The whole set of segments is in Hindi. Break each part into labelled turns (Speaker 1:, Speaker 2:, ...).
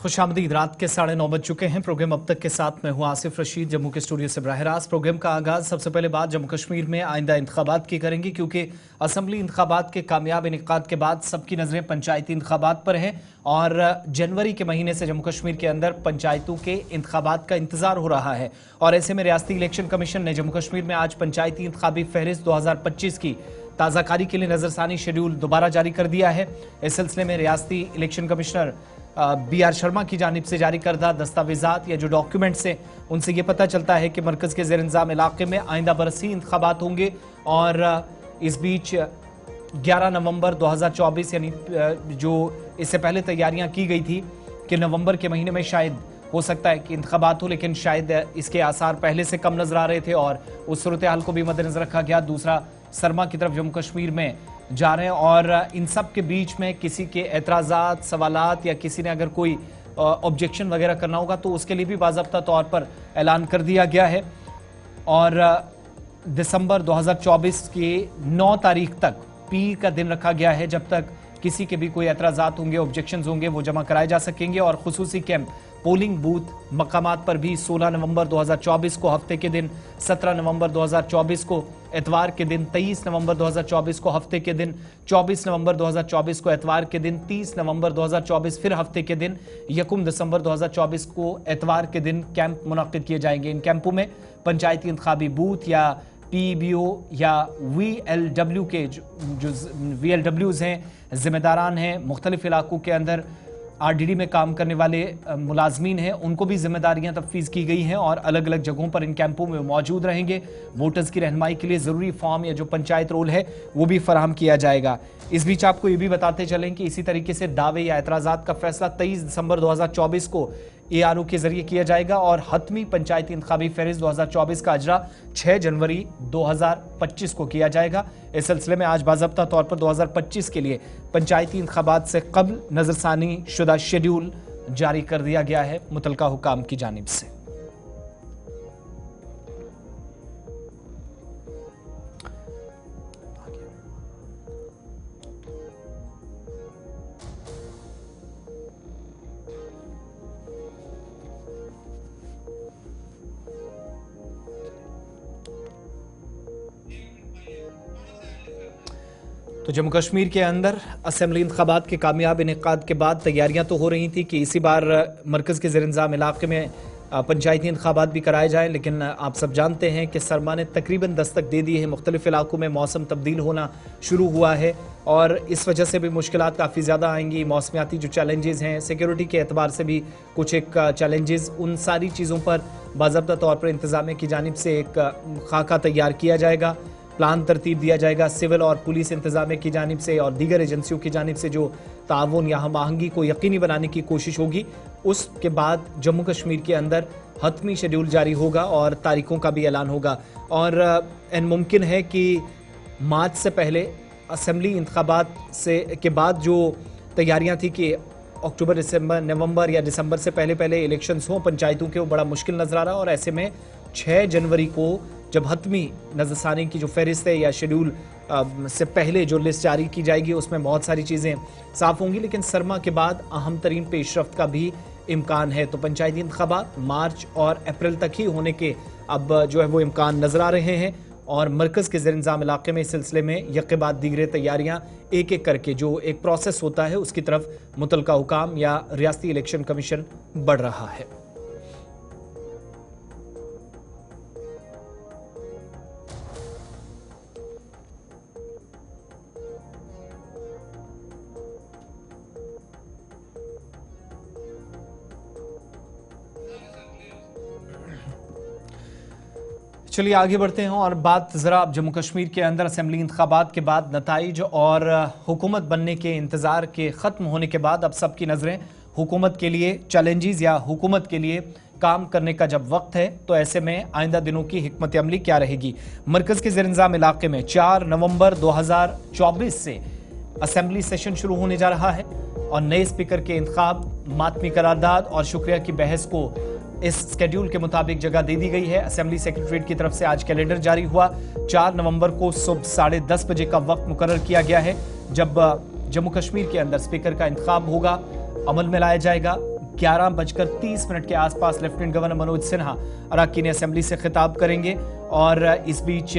Speaker 1: खुशामदीद। रात के 9:30 बज चुके हैं। प्रोग्राम अब तक के साथ मैं हूं आसिफ रशीद, जम्मू के स्टूडियो से बराह रास्त। प्रोग्राम का आगाज सबसे पहले बात जम्मू कश्मीर में आइंदा इंतखाबात की करेंगे, क्योंकि असम्बली इंतखाबात के कामयाब इनेकाद के बाद सबकी नजरें पंचायती इंतखाबात पर हैं और जनवरी के महीने से जम्मू कश्मीर के अंदर पंचायतों के इंतखाबात का इंतजार हो रहा है। और ऐसे में रियासती इलेक्शन कमीशन ने जम्मू कश्मीर में आज पंचायती इंतखाबी फहरिस्त 2025 की ताज़ाकारी के लिए नजरसानी शेड्यूल दोबारा जारी कर दिया है। इस सिलसिले में रियासती इलेक्शन कमिश्नर BR शर्मा की जानिब से जारी करदा दस्तावेजात या जो डॉक्यूमेंट्स हैं उनसे ये पता चलता है कि मरकज़ के ज़ेर इंतज़ाम इलाके में आइंदा बरसी इंतखाबात होंगे। और इस बीच 11 नवंबर 2024 यानी जो इससे पहले तैयारियां की गई थी कि नवंबर के महीने में शायद हो सकता है कि इंतखाबात हो, लेकिन शायद इसके आसार पहले से कम नजर आ रहे थे और उस सूरत हाल को भी मद्देनजर रखा गया। दूसरा सरमा की तरफ जम्मू कश्मीर में जा रहे हैं और इन सब के बीच में किसी के एतराज़ात, सवालात या किसी ने अगर कोई ऑब्जेक्शन वगैरह करना होगा तो उसके लिए भी बाज़ाब्ता तौर पर ऐलान कर दिया गया है। और दिसंबर 2024 की 9 तारीख तक पीर का दिन रखा गया है, जब तक किसी के भी कोई एतराज़ात होंगे, ऑब्जेक्शंस होंगे, वो जमा कराए जा सकेंगे। और खुसूसी कैंप पोलिंग बूथ मकामात पर भी 16 नवंबर 2024 को हफ्ते के दिन, 17 नवंबर 2024 को एतवार के दिन, 23 नवंबर 2024 को हफ्ते के दिन, 24 नवंबर 2024 को एतवार के दिन, 30 नवंबर 2024 फिर हफ्ते के दिन, 1 दिसंबर 2024 को एतवार के दिन कैंप मुनक्किद किए जाएंगे। इन कैंपों में पंचायती इंतखाबी बूथ या PBO या VLW के जो VLWs हैं, जिम्मेदारान हैं, मुख्तलिफ इलाकों के अंदर RDD में काम करने वाले मुलाजमीन हैं, उनको भी जिम्मेदारियां तफवीज़ की गई हैं और अलग अलग जगहों पर इन कैंपों में मौजूद रहेंगे। वोटर्स की रहनुमाई के लिए ज़रूरी फॉर्म या जो पंचायत रोल है वो भी फराहम किया जाएगा। इस बीच आपको ये भी बताते चलें कि इसी तरीके से दावे या एतराज़ात का फैसला 23 दिसंबर 2024 को ARO के जरिए किया जाएगा और हतमी पंचायती इंतखाबी फहरिस्त 2024 का अजरा 6 जनवरी 2025 को किया जाएगा। इस सिलसिले में आज बाज़ाब्ता तौर पर 2025 के लिए पंचायती इंतखाबात से कबल नजरसानी शुदा शेड्यूल जारी कर दिया गया है मुतलका हुकाम की जानिब से। तो जम्मू कश्मीर के अंदर असेंबली इंतखाबात के कामयाब इनेकाद के बाद तैयारियां तो हो रही थी कि इसी बार मरकज़ के ज़ेर इंतज़ाम इलाके में पंचायती इंतखाबात भी कराए जाएँ, लेकिन आप सब जानते हैं कि सरमा ने तकरीबन दस्तक दे दी है। मुख्तलिफ इलाकों में मौसम तब्दील होना शुरू हुआ है और इस वजह से भी मुश्किलात काफ़ी ज़्यादा आएंगी। मौसमियाती जो चैलेंजेस हैं, सिक्योरिटी के एतबार से भी कुछ एक चैलेंजेस, उन सारी चीज़ों पर बाज़ाब्ता तौर पर इंतज़ामिया की जानिब से एक खाका तैयार किया जाएगा, प्लान तरतीब दिया जाएगा। सिविल और पुलिस इंतजामिया की जानिब से और दीगर एजेंसियों की जानिब से जो ताउन या हम आहंगी को यकीनी बनाने की कोशिश होगी। उसके बाद जम्मू कश्मीर के अंदर हतमी शेड्यूल जारी होगा और तारीखों का भी ऐलान होगा। और मुमकिन है कि मार्च से पहले असेंबली इंतखाबात से के बाद जो तैयारियां थी कि अक्टूबर, दिसंबर, नवंबर या दिसंबर से पहले पहले इलेक्शंस हों पंचायतों के, वो बड़ा मुश्किल नजर आ रहा है। और ऐसे में 6 जनवरी को जब हतमी नजरसानी की जो फहरिस्त है या शेड्यूल से पहले जो लिस्ट जारी की जाएगी उसमें बहुत सारी चीज़ें साफ होंगी, लेकिन सरमा के बाद अहम तरीन पेशरफ्त का भी इम्कान है। तो पंचायती इंतखाबात मार्च और अप्रैल तक ही होने के अब जो है वो इम्कान नजर आ रहे हैं और मरकज़ के ज़ेर इंतज़ाम इलाके में इस सिलसिले में यके बाद दीगरे तैयारियां एक एक करके जो एक प्रोसेस होता है उसकी तरफ मुतलका हुकाम या रियासती इलेक्शन कमीशन बढ़ रहा है। चलिए आगे बढ़ते हैं और बात ज़रा अब जम्मू कश्मीर के अंदर असेंबली इंतखाबात के बाद नताइज और हुकूमत बनने के इंतज़ार के ख़त्म होने के बाद अब सबकी नज़रें हुकूमत के लिए चैलेंजेस या हुकूमत के लिए काम करने का जब वक्त है, तो ऐसे में आइंदा दिनों की हिकमत अमली क्या रहेगी। मरकज़ के ज़ेर इंतज़ाम इलाके में 4 नवंबर 2024 से असेंबली सेशन शुरू होने जा रहा है और नए स्पीकर के इंतखाब, मातमी करारदाद और शुक्रिया की बहस को इस स्केड्यूल के मुताबिक जगह दे दी गई है। असेंबली सेक्रेटरीट की तरफ से आज कैलेंडर जारी हुआ। 4 नवंबर को सुबह 10:30 बजे का वक्त मुकर्रर किया गया है जब जम्मू कश्मीर के अंदर स्पीकर का इंतखाब होगा, अमल में लाया जाएगा। 11:30 के आसपास लेफ्टिनेंट गवर्नर मनोज सिन्हा अराकीनी असेंबली से खिताब करेंगे और इस बीच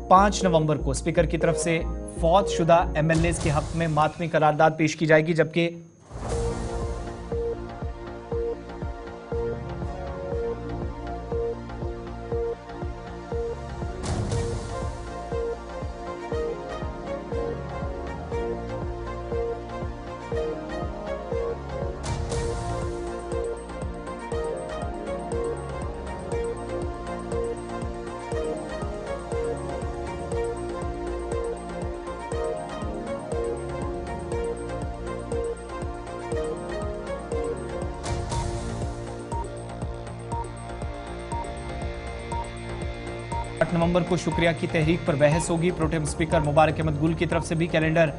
Speaker 1: 5 नवंबर को स्पीकर की तरफ से फौत शुदा एमएलएज के हक में मातमी करारदाद पेश की जाएगी, जबकि नवंबर को शुक्रिया की तहरीक पर बहस होगी। प्रोटेम स्पीकर मुबारक अहमद गुल की तरफ से भी कैलेंडर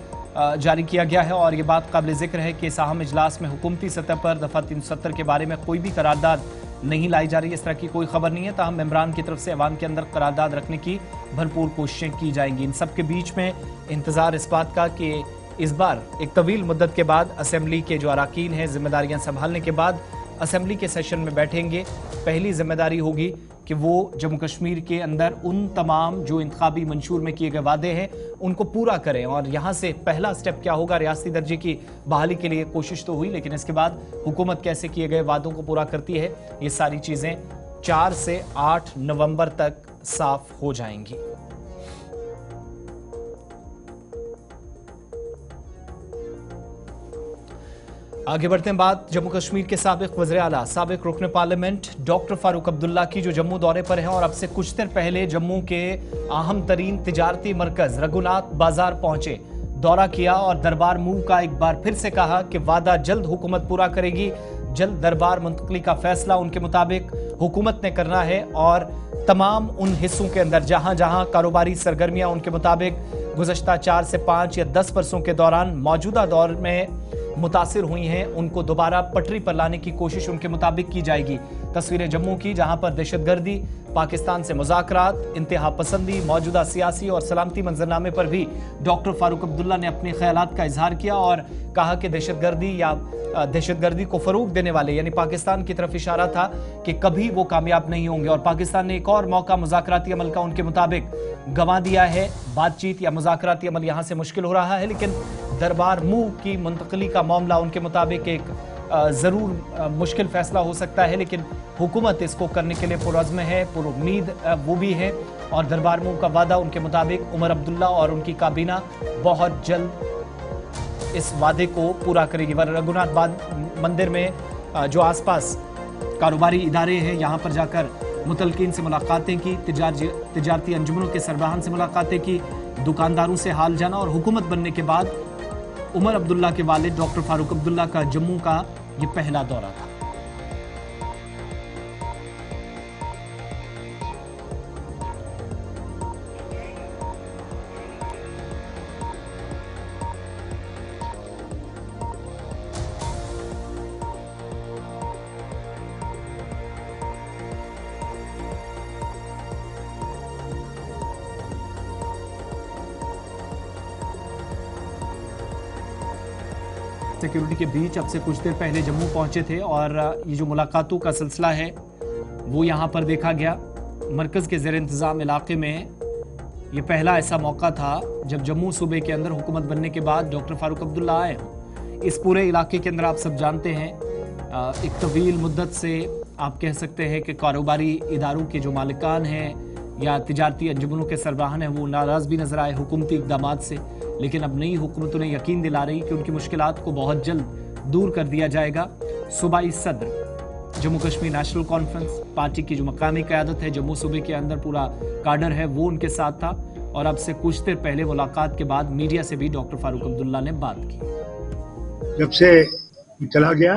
Speaker 1: जारी किया गया है और ये बात काबिल जिक्र है कि इस अहम इजलास में हुकूमती सतह पर दफा 370 के बारे में कोई भी करारदाद नहीं लाई जा रही। इस तरह की कोई खबर नहीं है, ताहम मेंबरान की तरफ से अवाम के अंदर करारदाद रखने की भरपूर कोशिशें की जाएंगी। इन सब के बीच में इंतजार इस बात का कि इस बार एक तवील मुद्दत के बाद असेंबली के जो अराकीन हैं जिम्मेदारियां संभालने के बाद असेंबली के सेशन में बैठेंगे। पहली जिम्मेदारी होगी कि वो जम्मू कश्मीर के अंदर उन तमाम जो इंतखाबी मंशूर में किए गए वादे हैं उनको पूरा करें और यहाँ से पहला स्टेप क्या होगा, रियासती दर्जे की बहाली के लिए कोशिश तो हुई, लेकिन इसके बाद हुकूमत कैसे किए गए वादों को पूरा करती है, ये सारी चीज़ें 4 से 8 नवंबर तक साफ हो जाएंगी। आगे बढ़ते हैं, बात जम्मू कश्मीर के साबिक वज़ीर-ए-आला साबिक रुकन पार्लियामेंट डॉक्टर फारूक अब्दुल्ला की, जो जम्मू दौरे पर हैं और अब से कुछ देर पहले जम्मू के अहम तरीन तिजारती मरकज रघुनाथ बाजार पहुंचे, दौरा किया और दरबार मूव का एक बार फिर से कहा कि वादा जल्द हुकूमत पूरा करेगी। जल्द दरबार मुंतकली का फैसला उनके मुताबिक हुकूमत ने करना है और तमाम उन हिस्सों के अंदर जहां जहां कारोबारी सरगर्मियां उनके मुताबिक गुज़श्ता 4 से 5 या 10 बरसों के दौरान मौजूदा दौर में मुतासिर हुई हैं, उनको दोबारा पटरी पर लाने की कोशिश उनके मुताबिक की जाएगी। तस्वीरें जम्मू की, जहां पर दहशतगर्दी, पाकिस्तान से मुज़ाकरात, इंतहा पसंदी, मौजूदा सियासी और सलामती मंजरनामे पर भी डॉक्टर फारूक अब्दुल्ला ने अपने ख्यालात का इजहार किया और कहा कि दहशतगर्दी को फरोग देने वाले यानी पाकिस्तान की तरफ इशारा था कि कभी वो कामयाब नहीं होंगे और पाकिस्तान ने एक और मौका मुज़ाकराती अमल का उनके मुताबिक गंवा दिया है। बातचीत या मुज़ाकराती अमल यहाँ से मुश्किल हो रहा है, लेकिन दरबार मूव की मुंतकली का मामला उनके मुताबिक एक ज़रूर मुश्किल फैसला हो सकता है, लेकिन हुकूमत इसको करने के लिए पुरअज़्म है, पुरुम्मीद वो भी है और दरबार मूव का वादा उनके मुताबिक उमर अब्दुल्ला और उनकी काबीना बहुत जल्द इस वादे को पूरा करेगी। रघुनाथ मंदिर में जो आसपास कारोबारी इदारे हैं, यहाँ पर जाकर मुतलकीन से मुलाकातें की, तिजारती अंजुमनों के सरबराहान से मुलाकातें की, दुकानदारों से हाल जाना और हुकूमत बनने के बाद उमर अब्दुल्ला के वालिद डॉक्टर फारूक अब्दुल्ला का जम्मू का ये पहला दौरा था। सिक्योरिटी के बीच अब से कुछ देर पहले जम्मू पहुंचे थे और ये जो मुलाकातों का सिलसिला है वो यहाँ पर देखा गया। मरकज़ के ज़ेर इंतज़ाम इलाके में ये पहला ऐसा मौका था जब जम्मू सूबे के अंदर हुकूमत बनने के बाद डॉक्टर फारूक अब्दुल्ला आए हों। इस पूरे इलाके के अंदर आप सब जानते हैं एक तवील मुद्दत से आप कह सकते हैं कि कारोबारी इदारों के जो मालिकान हैं या तिजारती अंजुमनों के सरबराहान हैं वो नाराज़ भी नज़र आए हुकूमती इक़दामात से, लेकिन अब नई हुकूमत उन्हें यकीन दिला रही कि उनकी मुश्किलात को बहुत जल्द दूर कर दिया जाएगा। सूबाई सदर Jammu Kashmir national conference party की जो मकामी क़यादत है, जम्मू सूबे के अंदर पूरा काडर है, वो उनके साथ था और अब से कुछ देर पहले मुलाकात के बाद मीडिया से भी डॉक्टर फारूक अब्दुल्ला ने बात की।
Speaker 2: जब से चला गया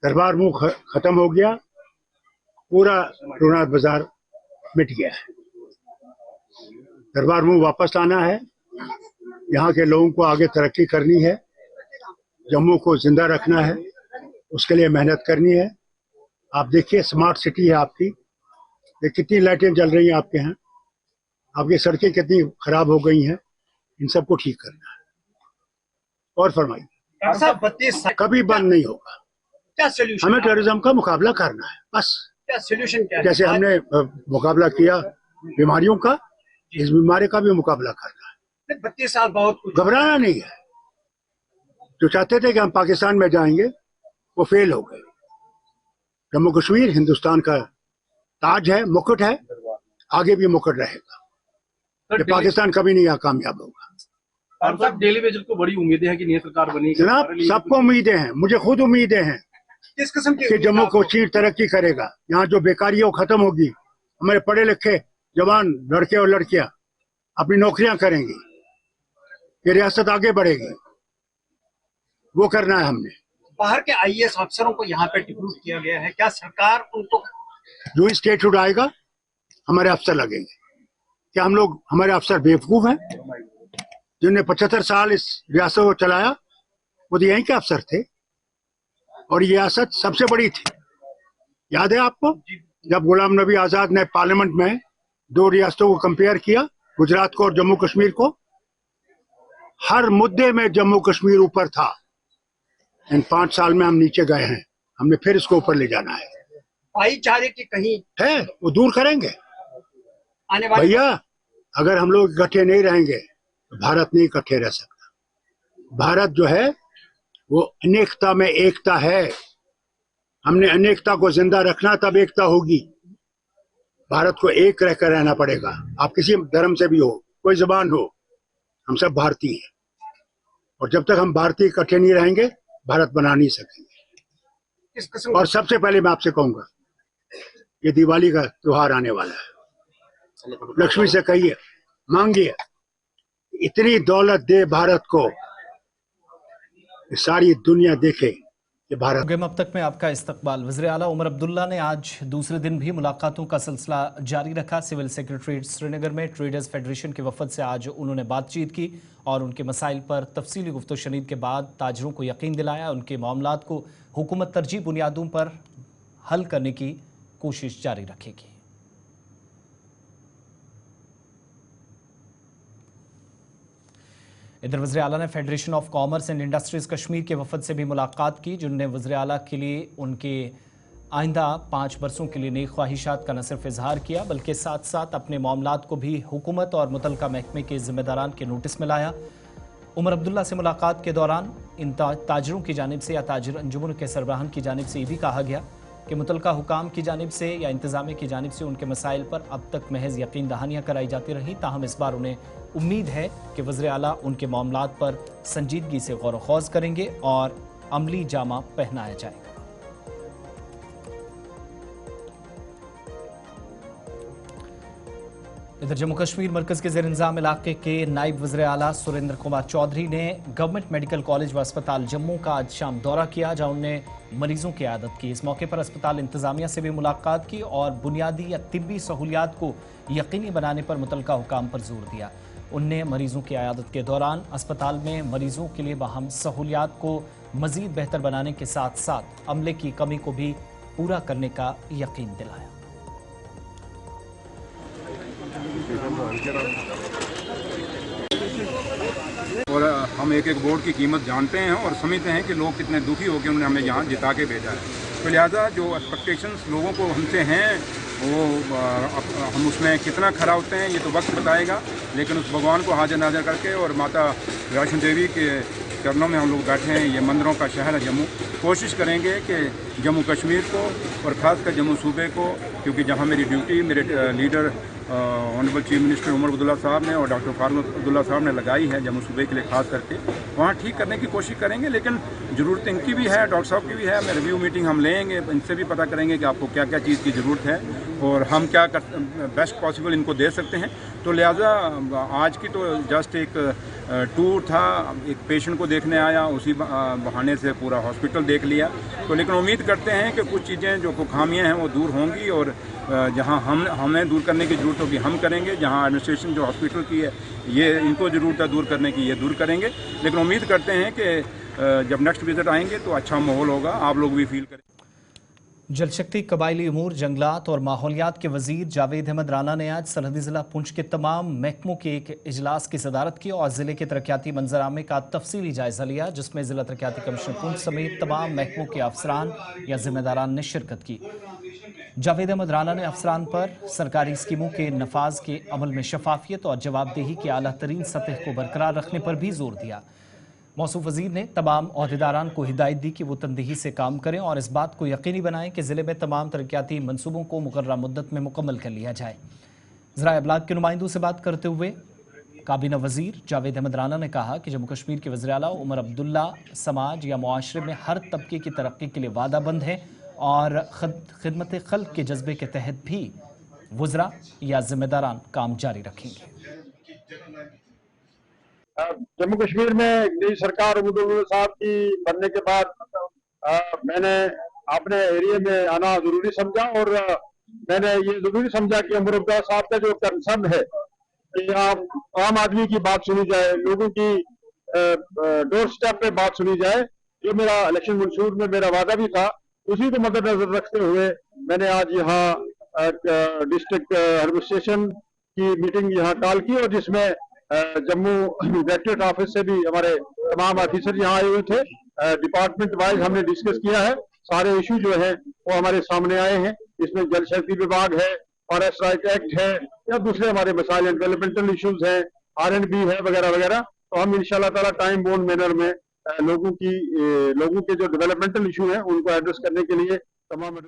Speaker 2: दरबार मुंह खत्म हो गया, पूरा रघुनाथ बाजार मिट गया है। दरबार मुंह वापस लाना है, यहाँ के लोगों को आगे तरक्की करनी है, जम्मू को जिंदा रखना है, उसके लिए मेहनत करनी है। आप देखिए स्मार्ट सिटी है आपकी, ये कितनी लाइटें जल रही हैं आपके यहाँ, आपकी सड़कें कितनी खराब हो गई हैं, इन सबको ठीक करना है। और फरमाइए, कभी बंद नहीं होगा।
Speaker 3: क्या सोल्यूशन?
Speaker 2: हमें टेररिज्म का मुकाबला करना है बस।
Speaker 3: क्या सोल्यूशन क्या है?
Speaker 2: जैसे हमने मुकाबला किया बीमारियों का, इस बीमारी का भी मुकाबला करना है।
Speaker 3: 32 साल बहुत कुछ।
Speaker 2: घबराना नहीं है। जो चाहते थे कि हम पाकिस्तान में जाएंगे वो फेल हो गए। जम्मू कश्मीर हिंदुस्तान का ताज है, मुकुट है, आगे भी मुकुट रहेगा। ये पाकिस्तान कभी नहीं कामयाब होगा।
Speaker 4: और साहब डेली बेसिस को बड़ी उम्मीदें हैं कि नई सरकार बनेगी।
Speaker 2: जनाब सबको उम्मीदें हैं, मुझे खुद उम्मीदें हैं
Speaker 3: किस किस्म की
Speaker 2: कि जम्मू कश्मीर तरक्की करेगा। यहाँ जो बेकारी है वो खत्म होगी। हमारे पढ़े लिखे जवान लड़के और लड़कियां अपनी नौकरियां करेंगी, ये रियासत आगे बढ़ेगी। वो करना है हमने।
Speaker 3: बाहर के आईएएस अफसरों को यहाँ पे रिक्रूट किया गया है, क्या सरकार उनको?
Speaker 2: जो ही स्टेटहुड आएगा हमारे अफसर लगेंगे। क्या हम लोग, हमारे अफसर बेवकूफ हैं? जिन्होंने 75 साल इस रियासत को चलाया वो तो यहीं के अफसर थे, और ये रियासत सबसे बड़ी थी। याद है आपको जब गुलाम नबी आजाद ने पार्लियामेंट में दो रियासतों को कंपेयर किया, गुजरात को और जम्मू कश्मीर को? हर मुद्दे में जम्मू कश्मीर ऊपर था। इन 5 साल में हम नीचे गए हैं, हमने फिर इसको ऊपर ले जाना है।
Speaker 3: भाईचारे की कहीं
Speaker 2: है वो दूर करेंगे।
Speaker 3: आने वाले
Speaker 2: भैया अगर हम लोग इकट्ठे नहीं रहेंगे तो भारत नहीं इकट्ठे रह सकता। भारत जो है वो अनेकता में एकता है। हमने अनेकता को जिंदा रखना, तब एकता होगी। भारत को एक रहकर रहना पड़ेगा। आप किसी धर्म से भी हो, कोई जबान हो, हम सब भारतीय हैं। और जब तक हम भारतीय इकट्ठे नहीं रहेंगे भारत बना नहीं सकेंगे।
Speaker 3: किस किस्म
Speaker 2: और सबसे पहले मैं आपसे कहूंगा, ये दिवाली का त्योहार आने वाला है। लक्ष्मी से कहिए, मांगिए, इतनी दौलत दे भारत को, सारी दुनिया देखे कि भारत।
Speaker 1: प्रोग्राम अब तक में आपका इस्तकबाल। वज़ीर आला उमर अब्दुल्ला ने आज दूसरे दिन भी मुलाकातों का सिलसिला जारी रखा। सिविल सेक्रेटरीट श्रीनगर में ट्रेडर्स फेडरेशन के वफद से आज उन्होंने बातचीत की और उनके मसाइल पर तफसीली गुफ्तगू शनीद के बाद ताजरों को यकीन दिलाया उनके मामलात को हुकूमत तरजीह बुनियादों पर हल करने की कोशिश जारी रखेगी। इधर वज़ीर आला ने federation of commerce and industries Kashmir के वफद से भी मुलाकात की, जिन्होंने वज़ीर आला के लिए उनके आइंदा 5 बरसों के लिए नई ख्वाहिशात का न सिर्फ इजहार किया बल्कि साथ साथ अपने मामलात को भी हुकूमत और मुतलका महकमे के जिम्मेदारान के नोटिस में लाया। उमर अब्दुल्ला से मुलाकात के दौरान इन ताजरों की जानिब से या ताजर अंजुमन के सरबराहान की जानिब से ये भी कहा गया कि मुतलका हुकाम की जानिब से या इंतज़ामिया की जानिब से उनके मसाइल पर अब तक महज यकीन दहानियाँ कराई जाती रहीं। ताहम इस बार उन्हें उम्मीद है कि वज़ीर आला उनके मामलात पर संजीदगी से गौर व खौज करेंगे और अमली जामा पहनाया जाएगा। इधर जम्मू कश्मीर मरकज़ के ज़ेर इंतज़ाम इलाके के नायब वज़ीर आला सुरेंद्र कुमार चौधरी ने गवर्नमेंट मेडिकल कॉलेज व अस्पताल जम्मू का आज शाम दौरा किया, जहाँ उन्होंने मरीजों की आदत की। इस मौके पर अस्पताल इंतज़ामिया से भी मुलाकात की और बुनियादी या तिब्बी सहूलियात को यकीनी बनाने पर मुतलका हुकाम पर जोर दिया। उनने मरीजों की आयादत के दौरान अस्पताल में मरीजों के लिए वहां सहूलियात को मज़ीद बेहतर बनाने के साथ साथ अमले की कमी को भी पूरा करने का यकीन दिलाया।
Speaker 5: और हम एक एक वोट की कीमत जानते हैं और समझते हैं कि लोग कितने दुखी होकर उन्होंने हमें यहाँ जिता के भेजा है। तो लिहाजा जो एक्सपेक्टेशंस लोगों को हमसे हैं वो हम उसमें कितना खरा होते हैं ये तो वक्त बताएगा, लेकिन उस भगवान को हाजिर नाजिर करके और माता वैष्णो देवी के चरणों में हम लोग बैठे हैं। ये मंदिरों का शहर है जम्मू। कोशिश करेंगे कि जम्मू कश्मीर को और ख़ासकर जम्मू सूबे को, क्योंकि जहाँ मेरी ड्यूटी मेरे leader honourable chief minister Omar Abdullah साहब ने और डॉक्टर फारूक अब्दुल्ला साहब ने लगाई है जम्मू सूबे के लिए खास करके, वहाँ ठीक करने की कोशिश करेंगे। लेकिन ज़रूरत इनकी भी है, डॉक्टर साहब की भी है। मैं रिव्यू मीटिंग हम लेंगे, इनसे भी पता करेंगे कि आपको क्या क्या चीज़ की ज़रूरत है और हम क्या बेस्ट पॉसिबल इनको दे सकते हैं। तो लिहाजा आज की तो जस्ट एक टूर था, एक पेशेंट को देखने आया, उसी बहाने से पूरा हॉस्पिटल देख लिया। तो लेकिन उम्मीद करते हैं कि कुछ चीज़ें जो खामियां हैं वो दूर होंगी और जहां हमें दूर करने की ज़रूरत होगी हम करेंगे। जहां एडमिनिस्ट्रेशन जो हॉस्पिटल की है ये इनको ज़रूरत है दूर करने की, ये दूर करेंगे। लेकिन उम्मीद करते हैं कि जब नेक्स्ट विजिट आएंगे तो अच्छा माहौल होगा, आप लोग भी फील करें।
Speaker 1: जलशक्ति, कबायली अमूर, जंगलात और माहौलियात के वजीर जावेद अहमद राना ने आज सरहदी जिला पुंछ के तमाम महकमों के एक इजलास की सदारत की और जिले के तरक्याती मंजरामे का तफसीली जायजा लिया, जिसमें जिला तरक्याती कमिश्नर पुंछ समेत तमाम महकमों के अफसरान या जिम्मेदारान ने शिरकत की। जावेद अहमद राना ने अफसरान पर सरकारी स्कीमों के नफाज के अमल में शफाफियत और जवाबदेही की आला तरीन सतह को बरकरार रखने पर भी जोर दिया। मौसूफ वजीर ने तमाम ओहदेदारान को हिदायत दी कि वो तनदेही से काम करें और इस बात को यकीनी बनाएं कि जिले में तमाम तरक्याती मंसूबों को मुकर्ररा मुद्दत में मुकम्मल कर लिया जाए। ज़राए अबलाग के नुमाइंदों से बात करते हुए काबीना वजीर जावेद अहमद राना ने कहा कि जम्मू कश्मीर के वज़ीर आला उमर अब्दुल्ला समाज या मुआशरे में हर तबके की तरक्की के लिए वादाबंद है और खिदमत खल्क के जज्बे के तहत भी वज़रा या जिम्मेदारान काम जारी रखेंगे।
Speaker 6: जम्मू कश्मीर में नई सरकार उमर साहब की बनने के बाद मैंने अपने एरिया में आना जरूरी समझा और मैंने ये जरूरी समझा कि उमर अब्दुल्ला साहब का जो कंसर्न है कि आम आदमी की बात सुनी जाए, लोगों की डोर स्टेप पे बात सुनी जाए। जो मेरा इलेक्शन मंशूर में मेरा वादा भी था, उसी को मद्देनजर रखते हुए मैंने आज यहाँ डिस्ट्रिक्ट एडमिनिस्ट्रेशन की मीटिंग यहाँ कॉल की और जिसमें जम्मू डायरेक्टरेट ऑफिस से भी हमारे तमाम ऑफिसर यहाँ आए हुए थे। डिपार्टमेंट वाइज हमने डिस्कस किया है, सारे इशू जो है वो हमारे सामने आए हैं। इसमें जल शक्ति विभाग है, फॉरेस्ट राइट एक्ट है या दूसरे हमारे मसाइल डेवलपमेंटल इश्यूज हैं, R&B है वगैरह वगैरह। तो हम इंशाल्लाह ताला टाइम बाउंड मैनर में लोगों के जो डेवलपमेंटल इशू हैं उनको एड्रेस करने के लिए तमाम।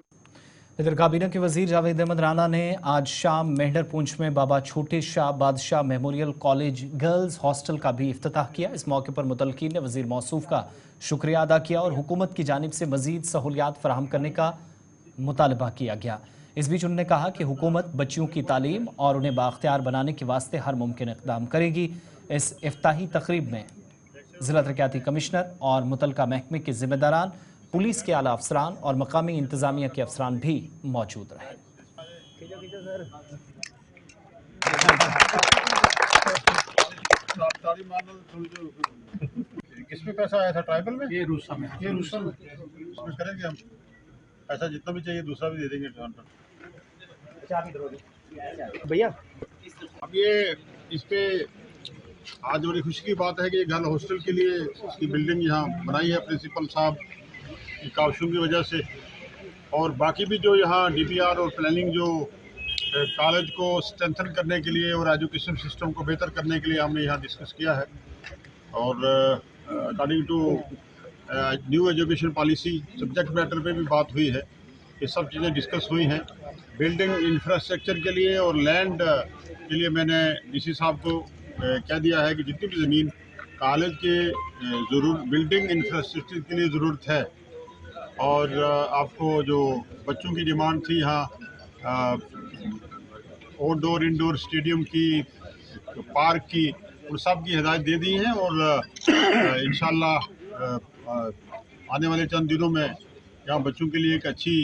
Speaker 1: इधर काबीना के वजीर जावेद अहमद राना ने आज शाम मेंढर पुंछ में बाबा छोटे शाह बादशाह मेमोरियल कॉलेज गर्ल्स हॉस्टल का भी इफ्तिताह किया। इस मौके पर मुतलकीन ने वजीर मौसूफ का शुक्रिया अदा किया और हुकूमत की जानिब से मजीद सहूलियात फराहम करने का मुतालबा किया गया। इस बीच उन्होंने कहा कि हुकूमत बच्चियों की तालीम और उन्हें बाख्तियार बनाने के वास्ते हर मुमकिन इक़दाम करेगी। इस इफ्ताही तकरीब में जिला तरक्याती कमिश्नर और मुतलका महकमे के जिम्मेदारान, पुलिस के आला अफसरान और मकामी इंतजामिया के अफसरान भी मौजूद रहे।
Speaker 7: किसमें पैसा आया था? ट्राइबल में,
Speaker 3: ये रूसा में
Speaker 7: इसमें करेंगे हम पैसा जितना भी चाहिए, दूसरा भी दे देंगे।
Speaker 3: भैया
Speaker 7: अब ये इस पे आज बड़ी खुशी की बात है कि गर्ल हॉस्टल के लिए इसकी बिल्डिंग यहाँ बनाई है प्रिंसिपल साहब की काउशुम की वजह से, और बाकी भी जो यहाँ DPR और प्लानिंग जो कॉलेज को स्ट्रेंथन करने के लिए और एजुकेशन सिस्टम को बेहतर करने के लिए हमने यहाँ डिस्कस किया है। और according to new education policy subject matter पे भी बात हुई है। ये सब चीज़ें डिस्कस हुई हैं। बिल्डिंग इंफ्रास्ट्रक्चर के लिए और लैंड के लिए मैंने DC साहब को कह दिया है कि जितनी भी ज़मीन कॉलेज के बिल्डिंग इंफ्रास्ट्रक्चर के लिए ज़रूरत है, और आपको जो बच्चों की डिमांड थी यहाँ आउटडोर इंडोर स्टेडियम की, पार्क की, उन सब की हिदायत दे दी है। और इंशाल्लाह आने वाले चंद दिनों में यहाँ बच्चों के लिए एक अच्छी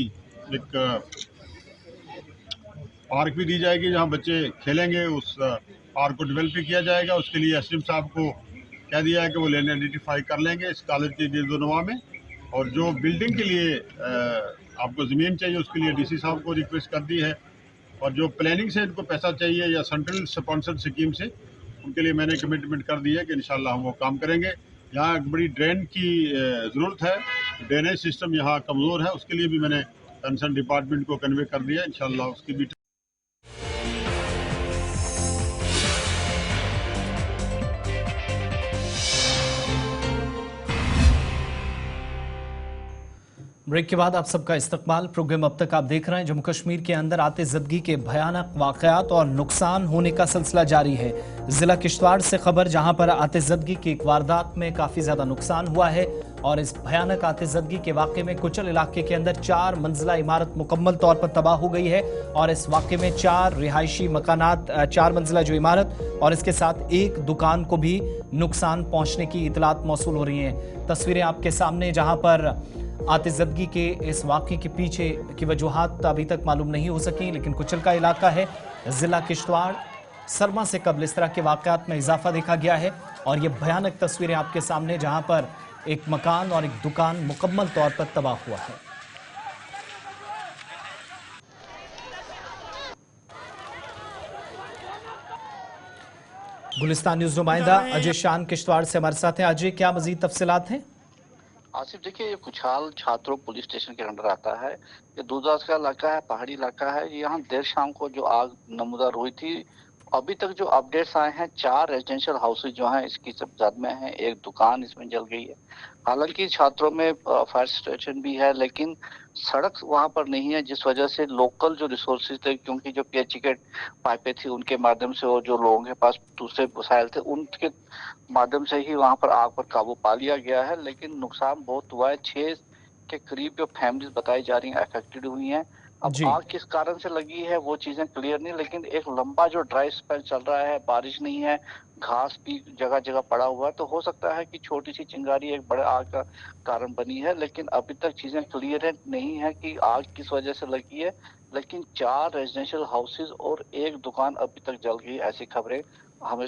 Speaker 7: पार्क भी दी जाएगी जहाँ बच्चे खेलेंगे। उस पार्क को डेवलप भी किया जाएगा। उसके लिए SDM साहब को कह दिया है कि वो लैंड आइडेंटिफाई कर लेंगे इस कॉलेज के गिरदोनवा में। और जो बिल्डिंग के लिए आपको ज़मीन चाहिए उसके लिए DC साहब को रिक्वेस्ट कर दी है। और जो प्लानिंग से इनको पैसा चाहिए या सेंट्रल स्पॉन्सर्ड स्कीम से, उनके लिए मैंने कमिटमेंट कर दी है कि इंशाल्लाह हम वो काम करेंगे। यहाँ एक बड़ी ड्रेन की ज़रूरत है, ड्रेनेज सिस्टम यहाँ कमज़ोर है, उसके लिए भी मैंने कंसर्न डिपार्टमेंट को कन्वे कर दिया। इंशाल्लाह उसकी भी
Speaker 1: ब्रेक के बाद आप सबका इस्तकबाल। प्रोग्राम अब तक आप देख रहे हैं। जम्मू कश्मीर के अंदर आते ज़दगी के भयानक वाक़यात और नुकसान होने का सिलसिला जारी है। ज़िला किश्तवाड़ से खबर, जहां पर आते ज़दगी की एक वारदात में काफ़ी ज़्यादा नुकसान हुआ है और इस भयानक आते ज़दगी के वाक़े में कुचल इलाके के अंदर 4 मंजिला इमारत मुकम्मल तौर पर तबाह हो गई है और इस वाक़े में 4 रिहायशी मकानात, 4 मंजिला जो इमारत और इसके साथ एक दुकान को भी नुकसान पहुँचने की इतलात मौसूल हो रही हैं। तस्वीरें आपके सामने, जहाँ पर आतिज़दगी के इस वाक़े के पीछे की वजूहात अभी तक मालूम नहीं हो सकी, लेकिन कुचल का इलाका है ज़िला किश्तवाड़। सरमा से कबल इस तरह के वाक़यात में इजाफा देखा गया है और ये भयानक तस्वीरें आपके सामने, जहां पर एक मकान और एक दुकान मुकम्मल तौर पर तबाह हुआ है। गुलिस्तान न्यूज नुमाइंदा अजय शान किश्तवाड़ से हमारे साथ हैं। अजय, क्या मजीद तफसीलात हैं?
Speaker 8: आसिफ, देखिए, ये कुछाल छात्रों पुलिस स्टेशन के अंडर आता है। ये दूरदराज का इलाका है, पहाड़ी इलाका है। यहाँ देर शाम को जो आग नमूदार हुई थी, अभी तक जो अपडेट्स आए हैं, 4 रेजिडेंशियल हाउसेज जो हैं इसकी जद में है, एक दुकान इसमें जल गई है। हालांकि छात्रों में फायर स्टेशन भी है, लेकिन सड़क वहां पर नहीं है, जिस वजह से लोकल जो रिसोर्सेज थे, क्योंकि जो पीएचई के पाइपें थी उनके माध्यम से और जो लोगों के पास दूसरे वसाइल थे उनके माध्यम से ही वहां पर आग पर काबू पा लिया गया है। लेकिन नुकसान बहुत हुआ है। 6 के करीब जो फैमिलीज बताई जा रही हैं अफेक्टेड हुई हैं। अब आग किस कारण से लगी है वो चीजें क्लियर नहीं, लेकिन एक लंबा जो ड्राई स्पेल चल रहा है, बारिश नहीं है, घास भी जगह जगह पड़ा हुआ है, तो हो सकता है कि छोटी सी चिंगारी एक बड़े आग का कारण बनी है। लेकिन अभी तक चीजें क्लियर नहीं है कि आग किस वजह से लगी है। लेकिन 4 रेजिडेंशियल हाउसेज और एक दुकान अभी तक जल गई, ऐसी खबरें हमें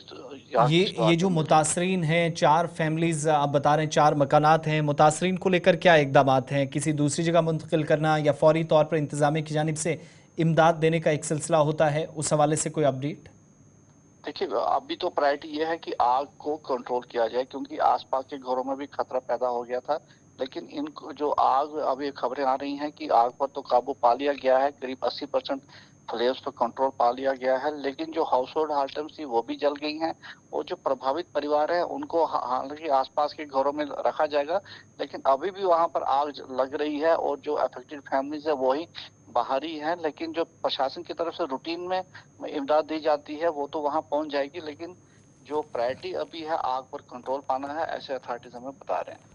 Speaker 1: ये जो मुतासरीन हैं, 4 फैमिलीज आप बता रहे हैं, 4 मकानात हैं, मुतासरीन को लेकर क्या इकदामात हैं? किसी दूसरी जगह मुंतकिल करना या फौरी तौर पर इंतजामिया की जानिब से इमदाद देने का एक सिलसिला होता है, उस हवाले से कोई अपडेट?
Speaker 8: देखिए, अभी तो प्रायोरिटी ये है कि आग को कंट्रोल किया जाए, क्योंकि आसपास के घरों में भी खतरा पैदा हो गया था। लेकिन इनको जो आग, अभी खबरें आ रही हैं कि आग पर तो काबू पा लिया गया है, करीब 80% फ्लेम्स पर कंट्रोल पा लिया गया है। लेकिन जो हाउस होल्ड आइटम्स थी वो भी जल गई हैं, और जो प्रभावित परिवार है उनको हालांकि आसपास के घरों में रखा जाएगा, लेकिन अभी भी वहां पर आग लग रही है और जो अफेक्टेड फैमिलीज है वही बाहर ही है। लेकिन जो प्रशासन की तरफ से रूटीन में इमदाद दी जाती है वो तो वहां पहुंच जाएगी, लेकिन जो प्रायोरिटी अभी है आग पर कंट्रोल पाना है, ऐसे अथॉरिटीज हमें बता रहे हैं।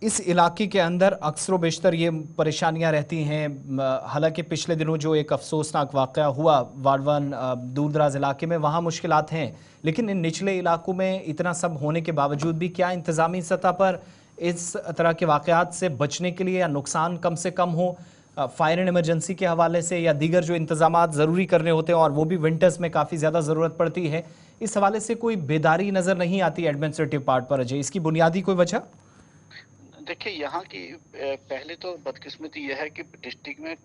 Speaker 1: इस इलाके के अंदर अक्सर बेशतर ये परेशानियां रहती हैं। हालांकि पिछले दिनों जो एक अफसोसनाक वाक़या हुआ वार्डवन दूर दराज इलाके में, वहाँ मुश्किलात हैं, लेकिन इन निचले इलाकों में इतना सब होने के बावजूद भी क्या इंतज़ामी सतह पर इस तरह के वाक़यात से बचने के लिए या नुकसान कम से कम हो, फायर एंड इमरजेंसी के हवाले से या दीगर जो इंतजामात ज़रूरी करने होते हैं, और वो भी विंटर्स में काफ़ी ज़्यादा ज़रूरत पड़ती है, इस हवाले से कोई बेदारी नज़र नहीं आती एडमिनिस्ट्रेटिव पार्ट पर? अजय, इसकी बुनियादी कोई वजह?
Speaker 8: देखिए, यहाँ की पहले तो बदकिस्मती यह है कि डिस्ट्रिक्ट में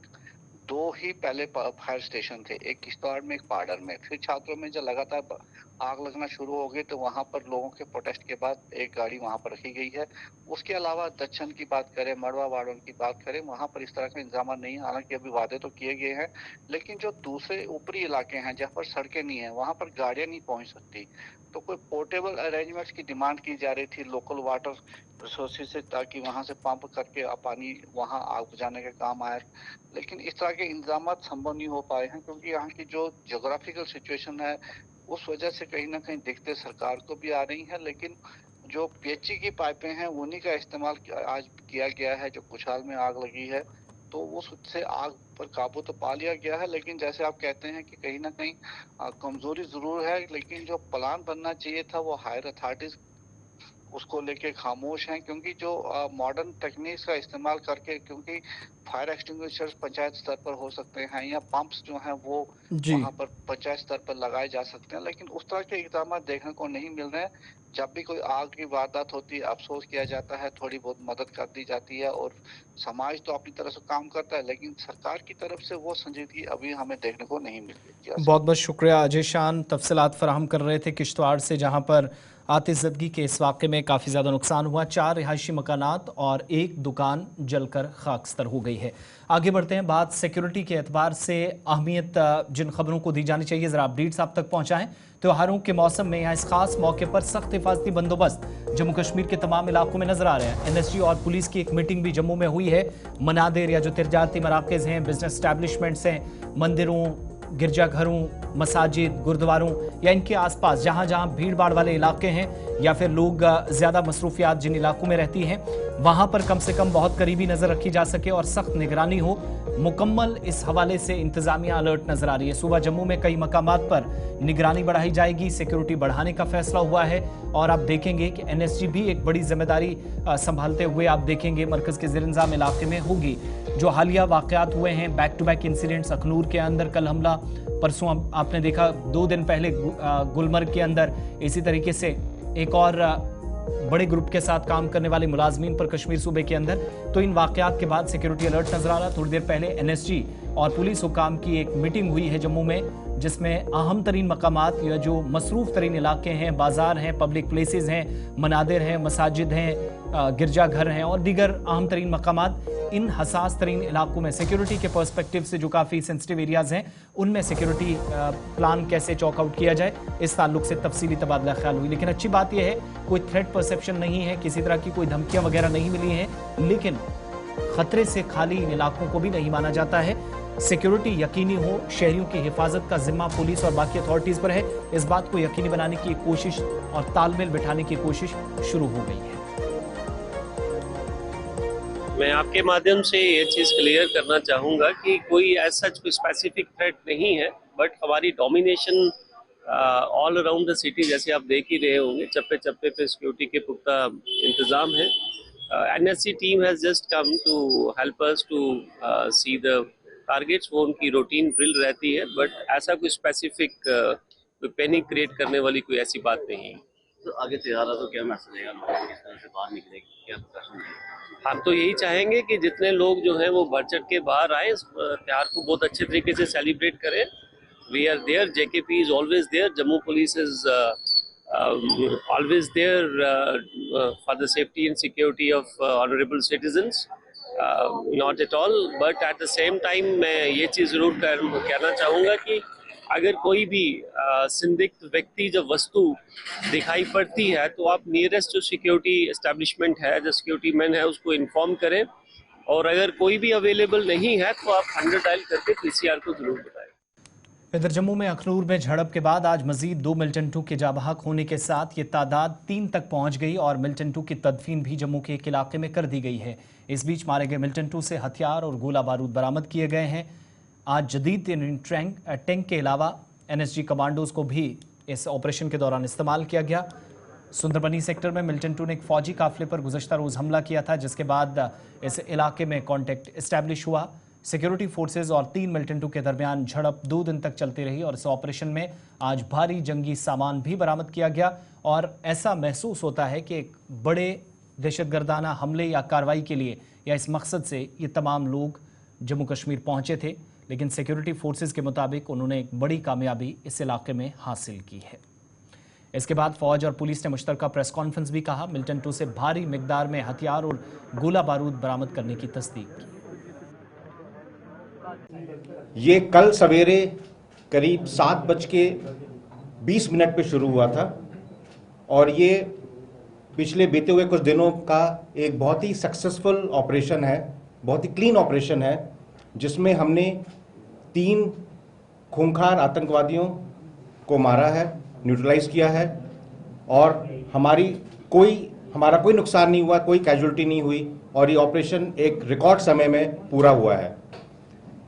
Speaker 8: 2 ही पहले फायर स्टेशन थे, एक किश्तवाड़ में, एक पाडर में। फिर छात्रों में जब लगातार आग लगना शुरू हो गई तो वहाँ पर लोगों के प्रोटेस्ट के बाद एक गाड़ी वहाँ पर रखी गई है। उसके अलावा दक्षिण की बात करें, मड़वा वार्डन की बात करें, वहाँ पर इस तरह का इंतजाम नहीं है। हालांकि अभी वादे तो किए गए हैं, लेकिन जो दूसरे ऊपरी इलाके हैं जहाँ पर सड़कें नहीं है, वहाँ पर गाड़ियाँ नहीं पहुँच सकती, तो कोई पोर्टेबल अरेंजमेंट्स की डिमांड की जा रही थी लोकल वाटर रिसोर्सेज से, ताकि वहाँ से पंप करके पानी वहाँ आग बुझाने का काम आए। लेकिन इस तरह के इंतजाम संभव नहीं हो पाए हैं, क्योंकि यहाँ की जो जोग्राफिकल सिचुएशन है उस वजह से कहीं ना कहीं दिक्कतें सरकार को भी आ रही हैं। लेकिन जो पीएचई की पाइपें हैं उन्हीं का इस्तेमाल आज किया गया है। जो कुछाल में आग लगी है तो उससे आग पर काबू तो पा लिया गया है, लेकिन जैसे आप कहते हैं कि कहीं ना कहीं कमजोरी जरूर है। लेकिन जो प्लान बनना चाहिए था वो हायर अथॉरिटीज उसको लेके खामोश हैं, क्योंकि जो मॉडर्न टेक्निक्स का इस्तेमाल करके, क्योंकि फायर एक्सटिंग्विशर्स पंचायत स्तर पर हो सकते हैं या पंप्स जो हैं वो वहाँ पर पंचायत स्तर पर लगाए जा सकते हैं, लेकिन उस तरह के इकदाम देखने को नहीं मिल रहे हैं। जब भी कोई आग की वारदात होती है अफसोस किया जाता है, थोड़ी बहुत मदद कर दी जाती है और समाज तो अपनी तरफ से काम करता है, लेकिन सरकार की तरफ से वो संजीदगी अभी हमें देखने को नहीं मिल रही।
Speaker 1: बहुत बहुत शुक्रिया अजय शान, तफसीलात फराहम कर रहे थे किश्तवाड़ से, जहाँ पर आतिशज़दगी के इस वाक़े में काफ़ी ज़्यादा नुकसान हुआ। 4 रिहायशी मकानात और एक दुकान जलकर खाकस्तर हो गई है। आगे बढ़ते हैं, बात सिक्योरिटी के एतबार से अहमियत जिन खबरों को दी जानी चाहिए, ज़रा अपडेट्स आप तक पहुँचाएँ। त्योहारों के मौसम में यहाँ इस खास मौके पर सख्त हिफाजती बंदोबस्त जम्मू कश्मीर के तमाम इलाकों में नजर आ रहे हैं। एनएसजी और पुलिस की एक मीटिंग भी जम्मू में हुई है। मनादिर या जो तिजारती मराकज़ हैं, बिजनेस एस्टैब्लिशमेंट्स हैं, मंदिरों, गिरजाघरों, मसाजिद, गुरुद्वारों या इनके आसपास जहां जहां भीड़ भाड़ वाले इलाके हैं या फिर लोग ज़्यादा मसरूफियात जिन इलाकों में रहती हैं, वहां पर कम से कम बहुत करीबी नज़र रखी जा सके और सख्त निगरानी हो, मुकम्मल इस हवाले से इंतजामिया अलर्ट नजर आ रही है। सुबह जम्मू में कई मकामात पर निगरानी बढ़ाई जाएगी, सिक्योरिटी बढ़ाने का फैसला हुआ है और आप देखेंगे कि एनएसजी भी एक बड़ी जिम्मेदारी संभालते हुए आप देखेंगे मरकज़ के ज़ेर-इंतज़ाम इलाके में होगी। जो हालिया वाक़यात हुए हैं, back to back incidents, Akhnoor के अंदर कल हमला, परसों आपने देखा 2 दिन पहले गुलमर्ग के अंदर इसी तरीके से एक और बड़े ग्रुप के साथ काम करने वाले मुलाजमीन पर कश्मीर सूबे के अंदर। तो इन वाकयात के बाद सिक्योरिटी अलर्ट नजर आ रहा। थोड़ी देर पहले एनएसजी और पुलिस हुकाम की एक मीटिंग हुई है जम्मू में, जिसमें अहम तरीन मकामात या जो मसरूफ तरीन इलाके हैं, बाजार हैं, पब्लिक प्लेसेस हैं, मनादिर हैं, मसाजिद हैं, गिरजाघर हैं और दीगर अहम तरीन मकामात, इन हसास तरीन इलाकों में सिक्योरिटी के पर्सपेक्टिव से जो काफ़ी सेंसिटिव एरियाज हैं उनमें सिक्योरिटी प्लान कैसे चॉक आउट किया जाए, इस ताल्लुक से तफसीली तबादला ख्याल हुई। लेकिन अच्छी बात यह है कोई थ्रेट परसेप्शन नहीं है, किसी तरह की कोई धमकियां वगैरह नहीं मिली हैं, लेकिन खतरे से खाली इन इलाकों को भी नहीं माना जाता है। सिक्योरिटी यकीनी हो, शहरियों की हिफाजत का जिम्मा पुलिस और बाकी अथॉरिटीज पर है। इस बात को यकीनी बनाने की कोशिश और तालमेल बिठाने की कोशिश शुरू हो गई है।
Speaker 9: मैं आपके माध्यम से ये चीज़ क्लियर करना चाहूँगा कि कोई ऐसा कोई स्पेसिफिक थ्रेट नहीं है, बट हमारी domination all around the city जैसे आप देख ही रहे होंगे, चप्पे चप्पे पे सिक्योरिटी के पुख्ता इंतज़ाम है। NSC team has just come to help us to see the targets, वो उनकी रूटीन ड्रिल रहती है, बट ऐसा कोई स्पेसिफिक कोई पैनिक क्रिएट करने वाली कोई ऐसी बात नहीं है।
Speaker 10: तो आगे तैयार तो क्या मैसेज आएगा, लोग किस तरह से बाहर निकलेंगे, क्या प्रश्न है?
Speaker 9: हम तो यही चाहेंगे कि जितने लोग जो हैं वो बढ़ चढ़ के बाहर आए, इस त्योहार को बहुत अच्छे तरीके से सेलिब्रेट करें। We are there, JKP is always there, Jammu police is always there for the safety and security of honourable citizens, not at all. But at the same time मैं ये चीज़ ज़रूर कहना चाहूँगा कि अगर कोई भी संदिग्ध व्यक्ति जब वस्तु दिखाई पड़ती है तो आप नियरेस्ट जो सिक्योरिटी एस्टेब्लिशमेंट है, जो सिक्योरिटी मैन है, उसको इन्फॉर्म करें, और अगर कोई भी अवेलेबल नहीं है तो आप 100 डायल करके पीसीआर को जरूर बताएं।
Speaker 1: इधर जम्मू में अखनूर में झड़प के बाद आज मजीद 2 मिलिटेंट के जाँ बहक होने के साथ ये तादाद 3 तक पहुंच गई और मिलिटेंट की तदफीन भी जम्मू के एक इलाके में कर दी गई है। इस बीच मारे गए मिलिटेंट से हथियार और गोला बारूद बरामद किए गए हैं। आज जदीद टैंक के अलावा एनएसजी कमांडोज को भी इस ऑपरेशन के दौरान इस्तेमाल किया गया। सुंदरबनी सेक्टर में मिलिटेंटों ने एक फौजी काफिले पर गुज़श्ता रोज़ हमला किया था, जिसके बाद इस इलाके में कॉन्टैक्ट इस्टेब्लिश हुआ। सिक्योरिटी फोर्सेज और 3 मिलिटेंटों के दरमियान झड़प 2 दिन तक चलती रही और इस ऑपरेशन में आज भारी जंगी सामान भी बरामद किया गया। और ऐसा महसूस होता है कि एक बड़े दहशतगर्दाना हमले या कार्रवाई के लिए या इस मकसद से ये तमाम लोग जम्मू कश्मीर पहुंचे थे, लेकिन सिक्योरिटी फोर्सेज के मुताबिक उन्होंने एक बड़ी कामयाबी इस इलाके में हासिल की है। इसके बाद फौज और पुलिस ने मुश्तरका प्रेस कॉन्फ्रेंस भी कहा, मिलिटेंटों से भारी मिकदार में हथियार और गोला बारूद बरामद करने की तस्दीक की।
Speaker 11: ये कल सवेरे करीब 7:20 पे शुरू हुआ था और ये पिछले बीते हुए कुछ दिनों का एक बहुत ही सक्सेसफुल ऑपरेशन है, बहुत ही क्लीन ऑपरेशन है, जिसमें हमने 3 खूंखार आतंकवादियों को मारा है, न्यूट्रलाइज किया है और हमारा कोई नुकसान नहीं हुआ, कोई कैजुअल्टी नहीं हुई और ये ऑपरेशन एक रिकॉर्ड समय में पूरा हुआ है।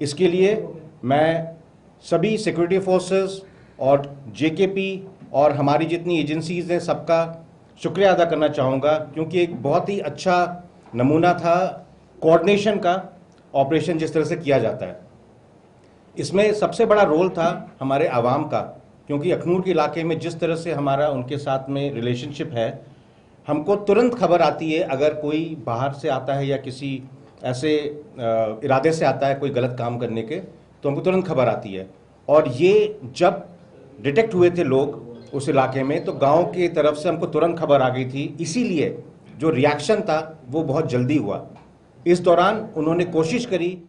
Speaker 11: इसके लिए मैं सभी सिक्योरिटी फोर्सेस और जेकेपी और हमारी जितनी एजेंसीज हैं सबका शुक्रिया अदा करना चाहूँगा, क्योंकि एक बहुत ही अच्छा नमूना था कोऑर्डिनेशन का ऑपरेशन जिस तरह से किया जाता है। इसमें सबसे बड़ा रोल था हमारे आवाम का, क्योंकि अखनूर के इलाके में जिस तरह से हमारा उनके साथ में रिलेशनशिप है, हमको तुरंत खबर आती है अगर कोई बाहर से आता है या किसी ऐसे इरादे से आता है कोई गलत काम करने के, तो हमको तुरंत खबर आती है। और ये जब डिटेक्ट हुए थे लोग उस इलाके में तो गांव की तरफ से हमको तुरंत खबर आ गई थी, इसीलिए जो रिएक्शन था वो बहुत जल्दी हुआ। इस दौरान उन्होंने कोशिश करी।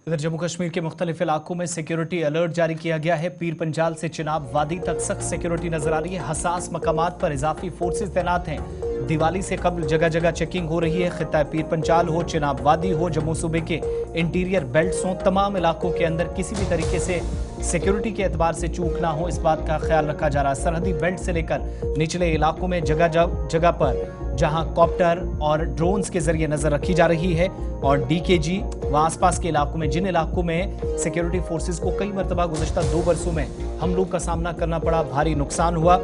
Speaker 1: इधर जम्मू कश्मीर के मुख्तलिफ इलाकों में सिक्योरिटी अलर्ट जारी किया गया है। पीर पंजाल से चिनाब वादी तक सख्त सिक्योरिटी नजर आ रही है। हसास मकामात पर इजाफी फोर्सेज तैनात हैं। दिवाली से कबल जगह जगह चेकिंग हो रही है। खित्ता पीर पंजाल हो, चिनाब वादी हो, जम्मू सूबे के इंटीरियर बेल्ट्स हों, तमाम इलाकों के अंदर किसी भी तरीके से सिक्योरिटी के एतबार से चूक ना हो, इस बात का ख्याल रखा जा रहा है। सरहदी बेल्ट से लेकर निचले इलाकों में जगह जगह पर जहां कॉप्टर और ड्रोन्स के जरिए नजर रखी जा रही है और डीकेजी व आसपास के इलाकों में, जिन इलाकों में सिक्योरिटी फोर्सेज को कई मरतबा गुज़श्ता 2 बरसों में हमलों का सामना करना पड़ा, भारी नुकसान हुआ,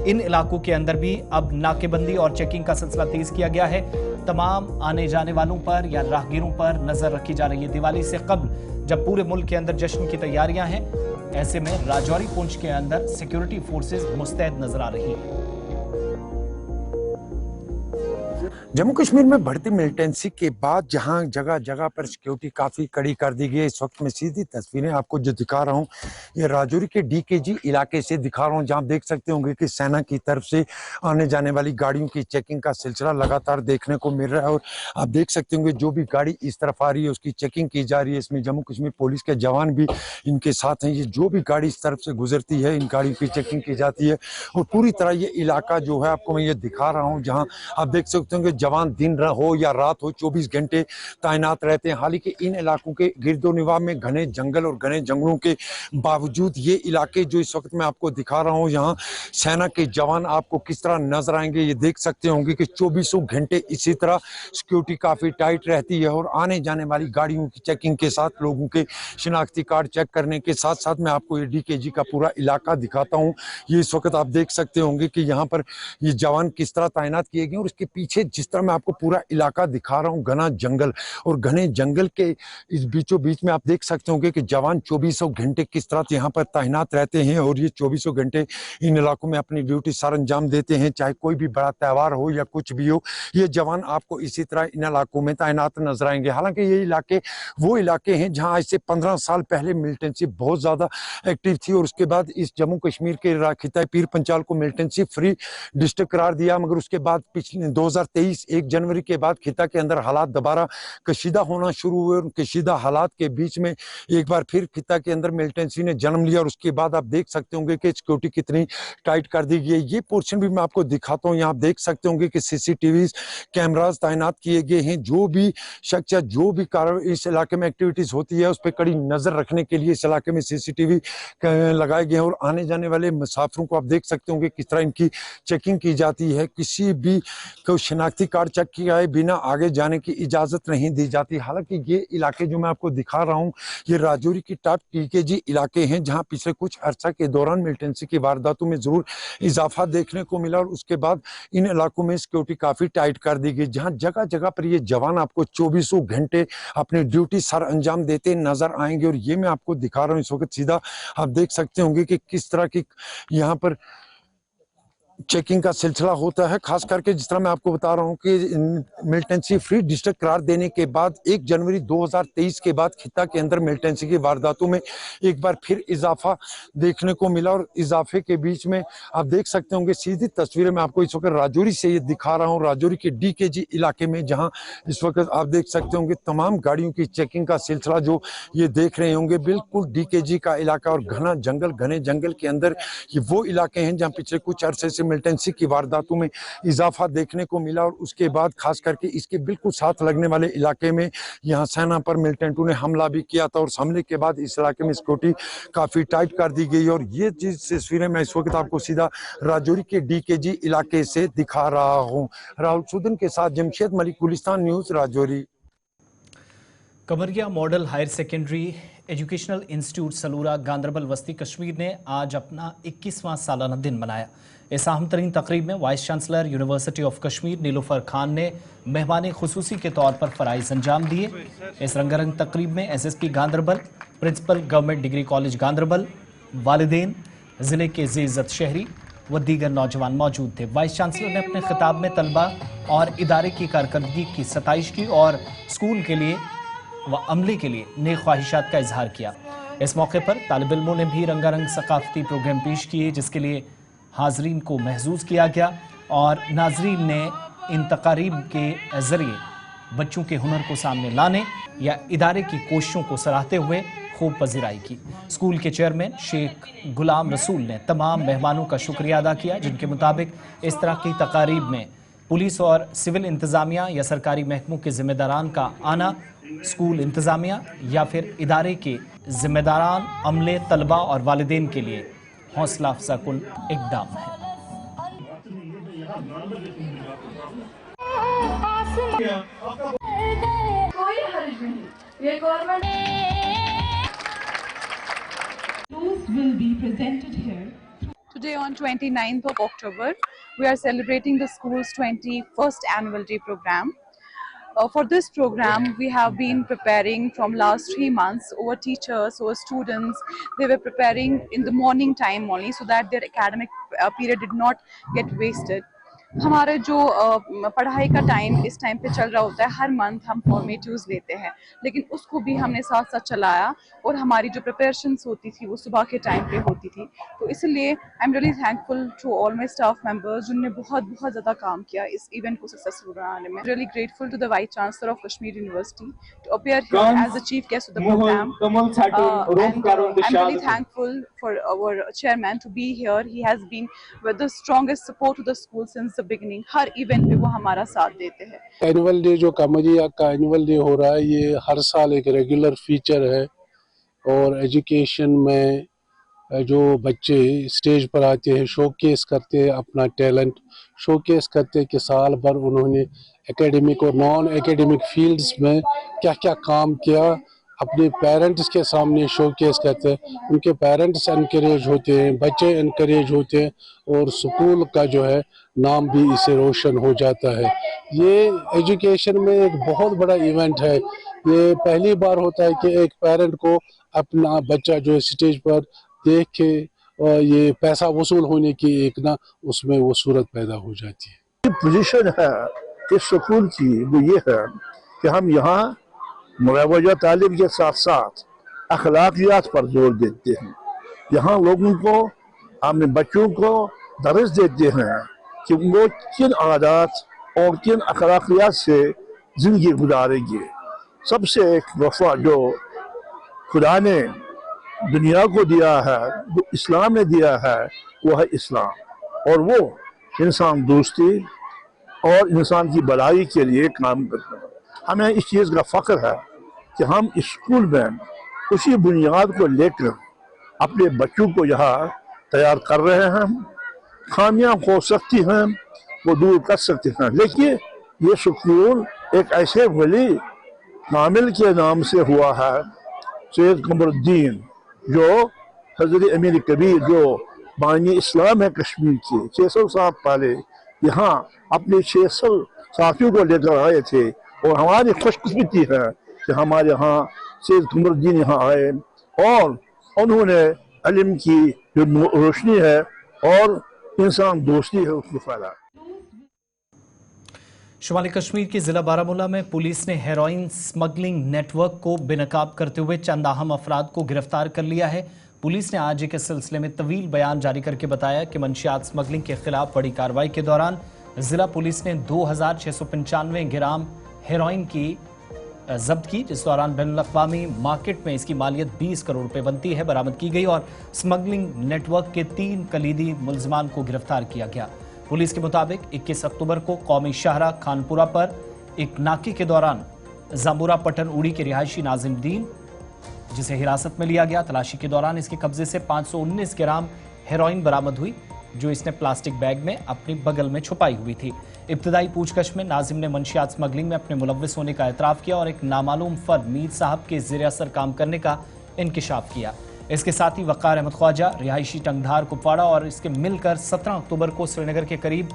Speaker 1: इन इलाकों के अंदर भी अब नाकेबंदी और चेकिंग का सिलसिला तेज किया गया है। तमाम आने जाने वालों पर या राहगीरों पर नजर रखी जा रही है। दिवाली से कबल जब पूरे मुल्क के अंदर जश्न की तैयारियां हैं, ऐसे में राजौरी पुंछ के अंदर सिक्योरिटी फोर्सेस मुस्तैद नजर आ रही हैं।
Speaker 12: जम्मू कश्मीर में बढ़ती मिलिटेंसी के बाद जहां जगह जगह पर सिक्योरिटी काफ़ी कड़ी कर दी गई है, इस वक्त मैं सीधी तस्वीरें आपको जो दिखा रहा हूं ये राजौरी के डीकेजी इलाके से दिखा रहा हूं, जहां देख सकते होंगे कि सेना की तरफ से आने जाने वाली गाड़ियों की चेकिंग का सिलसिला लगातार देखने को मिल रहा है। और आप देख सकते होंगे जो भी गाड़ी इस तरफ आ रही है उसकी चेकिंग की जा रही है। इसमें जम्मू कश्मीर पुलिस के जवान भी इनके साथ हैं। ये जो भी गाड़ी इस तरफ से गुजरती है इन गाड़ियों की चेकिंग की जाती है। और पूरी तरह ये इलाका जो है आपको मैं ये दिखा रहा हूँ, जहाँ आप देख सकते होंगे जवान दिन हो या रात हो 24 घंटे तैनात रहते हैं। हालांकि इन इलाकों के गिरदोनिवाब में घने जंगल और घने जंगलों के बावजूद ये इलाके जो इस वक्त मैं आपको दिखा रहा हूं, यहाँ सेना के जवान आपको किस तरह नजर आएंगे ये देख सकते होंगे कि 24 घंटे इसी तरह सिक्योरिटी काफी टाइट रहती है। और आने जाने वाली गाड़ियों की चेकिंग के साथ लोगों के शिनाख्ती कार्ड चेक करने के साथ साथ मैं आपको ये डीकेजी का पूरा इलाका दिखाता हूँ। ये इस वक्त आप देख सकते होंगे कि यहाँ पर ये जवान किस तरह तैनात किए गए और उसके पीछे जिस तरह मैं आपको पूरा इलाका दिखा रहा हूं, घना जंगल और घने जंगल के इस बीचों बीच में आप देख सकते होंगे कि जवान 24 घंटे किस तरह यहाँ पर तैनात रहते हैं। और ये 24 घंटे इन इलाकों में अपनी ड्यूटी सर अंजाम देते हैं, चाहे कोई भी बड़ा त्यौहार हो या कुछ भी हो। ये जवान आपको इसी तरह इन इलाकों में तैनात नजर आएंगे। हालांकि ये इलाके वो इलाके हैं जहाँ आज से 15 साल पहले मिलिटेंसी बहुत ज्यादा एक्टिव थी और उसके बाद इस जम्मू कश्मीर के खिताई पीर पंचाल को मिलिटेंसी फ्री डिस्ट्रिक्ट करार दिया। मगर उसके बाद पिछले 2023 1 जनवरी के बाद खिता के अंदर हालात दोबारा कशीदा होना शुरू हुए और कशीदा हालात के बीच में एक बार फिर खिता के अंदर मिलिटेंसी ने जन्म लिया। और उसके बाद आप देख सकते होंगे कि सिक्योरिटी कितनी टाइट कर दी गई है। ये पोर्शन भी मैं आपको दिखाता हूँ। यहाँ आप देख सकते होंगे कि सीसीटीवी कैमरास तैनात किए गए हैं। जो भी शख्स या जो भी कार्रवाई इस इलाके में एक्टिविटीज होती है उस पर कड़ी नजर रखने के लिए इस इलाके में सीसीटीवी लगाए गए हैं। और आने जाने वाले मुसाफिरों को आप देख सकते होंगे किस तरह इनकी चेकिंग की जाती है। किसी भी को शिनाख्ती कार्ड चेक किया है बिना आगे जाने की इजाजत नहीं दी जाती। हालांकि ये इलाके जो मैं आपको दिखा रहा हूँ ये राजौरी की टॉप डीकेजी इलाके हैं, जहां पिछले कुछ अर्सा के दौरान मिलिटेंसी की वारदातों में जरूर इजाफा देखने को मिला। और उसके बाद इन इलाकों में सिक्योरिटी काफी टाइट कर दी गई, जहां जगह जगह पर ये जवान आपको 24 घंटे अपनी ड्यूटी सर अंजाम देते नजर आएंगे। और ये मैं आपको दिखा रहा हूँ इस वक्त सीधा आप देख सकते होंगे कि किस तरह की यहाँ पर चेकिंग का सिलसिला होता है। खास करके जिस तरह मैं आपको बता रहा हूं कि मिलिटेंसी फ्री डिस्ट्रिक्ट करार देने के बाद 1 जनवरी 2023 के बाद खिता के अंदर मिलिटेंसी की वारदातों में एक बार फिर इजाफा देखने को मिला। और इजाफे के बीच में आप देख सकते होंगे सीधी तस्वीरें मैं आपको इस वक्त राजौरी से ये दिखा रहा हूँ, राजौरी के डीकेजी इलाके में, जहाँ इस वक्त आप देख सकते होंगे तमाम गाड़ियों की चेकिंग का सिलसिला जो ये देख रहे होंगे बिल्कुल डीकेजी का इलाका और घना जंगल घने जंगल के अंदर ये वो इलाके हैं जहाँ पिछले कुछ अरसे से मिलिटेंसी की वारदातों में इजाफा देखने को मिला। और उसके बाद खास करके इसके बिल्कुल साथ लगने वाले इलाके में यहाँ सेना पर मिलिटेंटों ने हमला भी किया था और हमले के बाद इस इलाके में सिक्योरिटी काफी टाइट कर दी गई। और ये चीज तस्वीरें मैं इस वक्त आपको सीधा राजौरी के डीकेजी इलाके से दिखा रहा हूँ। राहुल सुदन के साथ Jamshed Malik, Gulistan news, Rajouri.
Speaker 1: Kamaria model higher secondary educational institute Salura Ganderbal वस्ती कश्मीर ने आज अपना 21वां सालाना दिन मनाया। इस अहम तरीन तकरीब में vice chancellor university of Kashmir Nilofar Khan ने मेहमान खुसूसी के तौर पर फराइज अंजाम दिए। इस रंगारंग तकरीब में SSP Ganderbal, principal government degree college Ganderbal, वालिदैन, जिले के ज़ेइज्जत शहरी व दीगर नौजवान मौजूद थे। वाइस चांसलर ने अपने खिताब में तलबा और इदारे की कारकर्दगी की सताइश की और स्कूल के लिए व अमले के लिए नेक ख्वाहिशात का इजहार किया। इस मौके पर तालिब इल्मों ने भी रंगारंग सकाफती प्रोग्राम पेश किए, जिसके लिए हाजरीन को महजूज किया गया और नाजरीन ने इन तकारीब के जरिए बच्चों के हुनर को सामने लाने या इदारे की कोशिशों को सराहते हुए खूब पजीराई की। स्कूल के चेयरमैन शेख गुलाम रसूल ने तमाम मेहमानों का शुक्रिया अदा किया, जिनके मुताबिक इस तरह की तकारीब में पुलिस और सिविल इंतज़ामिया या सरकारी महकमों के जिम्मेदारान का आना, स्कूल इंतज़ामिया या फिर इदारे के जिम्मेदारान, अमले, तलबा और वालिदैन के लिए हौसला अफजा कुन इकदाम है।
Speaker 13: कोई हर्ज नहीं, ये government will be presented here.
Speaker 14: Today on 29th of October, we are celebrating the school's 21st annual day program. For this program, we have been preparing from last 3 months. Our teachers, our students, they were preparing in the morning time only so that their academic period did not get wasted. हमारे जो पढ़ाई का टाइम इस टाइम पे चल रहा होता है, हर मंथ हम फॉर्मेटिव्स लेते हैं, लेकिन उसको भी हमने साथ साथ चलाया और हमारी जो प्रिपरेशंस होती थी वो सुबह के टाइम पे होती थी। तो इसलिए I am really thankful to all my staff members जिन्होंने बहुत बहुत ज़्यादा काम किया इस इवेंट को सक्सेसफुल बनाने में। Really grateful to the vice chancellor of Kashmir university to appear here as the chief guest of the programme, and I'm really thankful for our chairman to be here. He has been with the strongest support to the school since the beginning. Her event पे वो हमारा साथ देते हैं।
Speaker 15: एनुअल डे जो कामजिया का एनुअल डे हो रहा है, ये हर साल एक रेगुलर फीचर है और एजुकेशन में जो बच्चे स्टेज पर आते हैं, शोकेस करते हैं अपना टैलेंट, शोकेस करते हैं कि साल भर उन्होंने एकेडमिक और नॉन एकेडमिक फील्ड्स में क्या क्या काम किया, अपने पेरेंट्स के सामने शोकेस करते हैं। उनके पेरेंट्स इनकरेज होते हैं, बच्चे इनकरेज होते हैं और स्कूल का जो है नाम भी इससे रोशन हो जाता है। ये एजुकेशन में एक बहुत बड़ा इवेंट है। ये पहली बार होता है कि एक पेरेंट को अपना बच्चा जो स्टेज पर देख के और ये पैसा वसूल होने की एक ना उसमें वो सूरत पैदा हो जाती है।
Speaker 16: पोजीशन है इस स्कूल की वो ये है कि हम यहाँ मुआवजा तालीम के साथ साथ अखलाकियात पर जोर देते हैं। यहाँ लोगों को, अपने बच्चों को दर्ज देते हैं कि वो किन आदात और किन अखलाकियात से ज़िंदगी गुजारेंगे। सबसे एक वफा जो खुदा ने दुनिया को दिया है, जो इस्लाम ने दिया है, वो है इस्लाम, और वो इंसान दोस्ती और इंसान की भलाई के लिए काम करता है। हमें इस चीज़ का फ़ख्र है कि हम स्कूल में उसी बुनियाद को लेकर अपने बच्चों को यहाँ तैयार कर रहे हैं। खामियां हो सकती हैं वो दूर कर सकते हैं, लेकिन ये स्कूल एक ऐसे वली कामिल के नाम से हुआ है, सैयद कमरुद्दीन, जो हज़रत अमीर कबीर जो बानी इस्लाम है कश्मीर के 600 साल पहले यहाँ अपने 600 साथियों को लेकर आए थे। और हमारी खुशकिस्मती है कि हमारे यहाँ सैयद कमरुद्दीन यहाँ आए और उन्होंने इल्म की जो रोशनी है और इंसान दोस्ती है उसको फैलाया।
Speaker 1: शुमाली कश्मीर के जिला बारामूला में पुलिस ने हेरोइन स्मगलिंग नेटवर्क को बेनकाब करते हुए चंद अहम अफराद को गिरफ्तार कर लिया है। पुलिस ने आज एक सिलसिले में तवील बयान जारी करके बताया कि मंशियात स्मगलिंग के खिलाफ बड़ी कार्रवाई के दौरान जिला पुलिस ने 2695 ग्राम हेरोइन की जब्त की, जिस दौरान बैनुल-अक़वामी मार्केट में इसकी मालियत 20 करोड़ रुपए बनती है बरामद की गई और स्मगलिंग नेटवर्क के 3 कलीदी मुल्ज़िमान को गिरफ्तार किया गया। पुलिस के मुताबिक 21 अक्टूबर को कौमी शाहरा खानपुरा पर एक नाके के दौरान जामुरा पटन उड़ी के रिहायशी नाजिमुद्दीन, जिसे हिरासत में लिया गया, तलाशी के दौरान इसके कब्जे से 519 ग्राम हेरोइन बरामद हुई, जो इसने प्लास्टिक बैग में अपनी बगल में छुपाई हुई थी। इब्तदाई पूछताछ में नाजिम ने मंशियात स्मगलिंग में अपने मुलव्विस होने का एतराफ़ किया और एक नामालूम फर्द मीर साहब के ज़ेर असर काम करने का इंकिशाफ किया। इसके साथ ही वक़ार अहमद ख्वाजा, रिहायशी टंगधार कुपवाड़ा और इसके मिलकर 17 अक्टूबर को श्रीनगर के करीब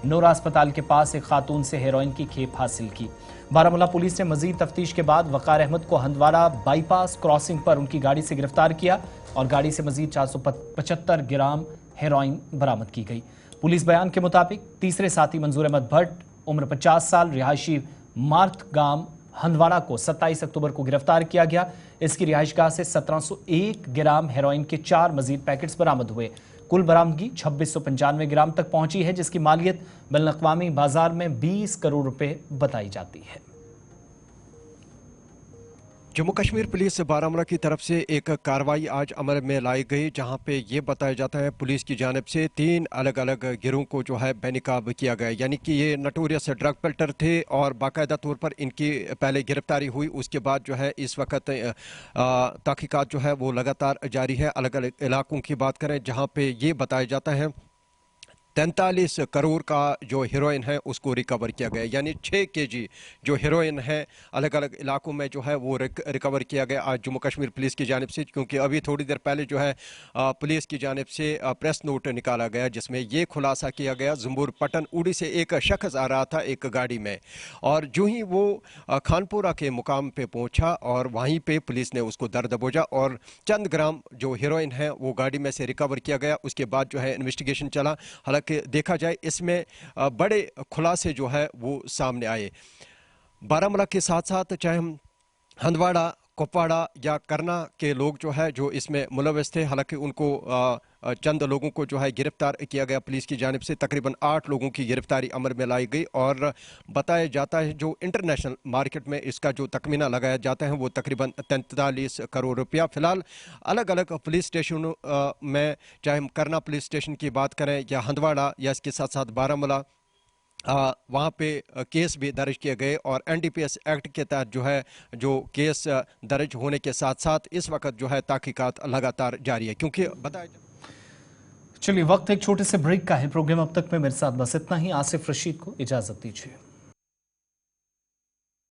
Speaker 1: नूरा अस्पताल के पास एक खातून से हेरोइन की खेप हासिल की। बारामूला पुलिस ने मजीद तफ्तीश के बाद वक़ार अहमद को हंदवाड़ा बाईपास क्रॉसिंग पर उनकी गाड़ी से गिरफ्तार किया और गाड़ी से मजीद 475 ग्राम हेरोइन बरामद की गई। पुलिस बयान के मुताबिक तीसरे साथी मंजूर अहमद भट्ट, उम्र 50 साल, रिहायशी मार्थ गांव हंदवाड़ा को 27 अक्टूबर को गिरफ्तार किया गया। इसकी रिहाइशगाह से 1701 ग्राम हेरोइन के 4 मजीद पैकेट्स बरामद हुए। कुल बरामदगी 2695 ग्राम तक पहुंची है, जिसकी मालियत बैनुल-अक़वामी बाजार में 20 करोड़ रुपए बताई जाती है।
Speaker 17: जम्मू कश्मीर पुलिस बारामूला की तरफ से एक कार्रवाई आज अमल में लाई गई, जहां पे ये बताया जाता है पुलिस की जानिब से 3 अलग अलग गिरोह को जो है बेनकाब किया गया। यानी कि ये नटोरियस ड्रग पेल्टर थे और बाकायदा तौर पर इनकी पहले गिरफ्तारी हुई, उसके बाद जो है इस वक्त तहकीकात जो है वो लगातार जारी है। अलग अलग इलाकों की बात करें जहाँ पे ये बताया जाता है 43 करोड़ का जो हेरोइन है उसको रिकवर किया गया, यानी 6 kg जो हेरोइन है अलग अलग इलाकों में जो है वो रिकवर किया गया आज जम्मू कश्मीर पुलिस की जानिब से। क्योंकि अभी थोड़ी देर पहले जो है पुलिस की जानिब से प्रेस नोट निकाला गया जिसमें ये खुलासा किया गया जम्बूर पटन उड़ी से एक शख्स आ रहा था एक गाड़ी में, और जो ही वो खानपुरा के मुकाम पे पहुंचा और वहीं पे पुलिस ने उसको दर दबोचा और चंद ग्राम जो हेरोइन है वो गाड़ी में से रिकवर किया गया। उसके बाद जो है इन्वेस्टिगेशन चला। हालांकि देखा जाए इसमें बड़े खुलासे जो है वो सामने आए। बारामूला के साथ साथ चाहे हम हंदवाड़ा, कुपवाड़ा या करना के लोग जो है जो इसमें मुलविस थे, हालांकि उनको चंद लोगों को जो है गिरफ्तार किया गया पुलिस की जानिब से। तकरीबन 8 लोगों की गिरफ्तारी अमल में लाई गई और बताया जाता है जो इंटरनेशनल मार्केट में इसका जो तखमीना लगाया जाता है वो तकरीबन 43 करोड़ रुपया। फिलहाल अलग अलग पुलिस स्टेशनों में चाहे हम करना पुलिस स्टेशन की बात करें या हंदवाड़ा या इसके साथ साथ बारामूला, वहाँ पे केस भी दर्ज किए गए और NDPS एक्ट के तहत जो है जो केस दर्ज होने के साथ साथ इस वक्त जो है तहकीकात लगातार जारी है। क्योंकि बताया
Speaker 1: चलिए वक्त एक छोटे से ब्रेक का है। प्रोग्राम अब तक में मेरे साथ बस इतना ही। आसिफ रशीद को इजाजत दीजिए।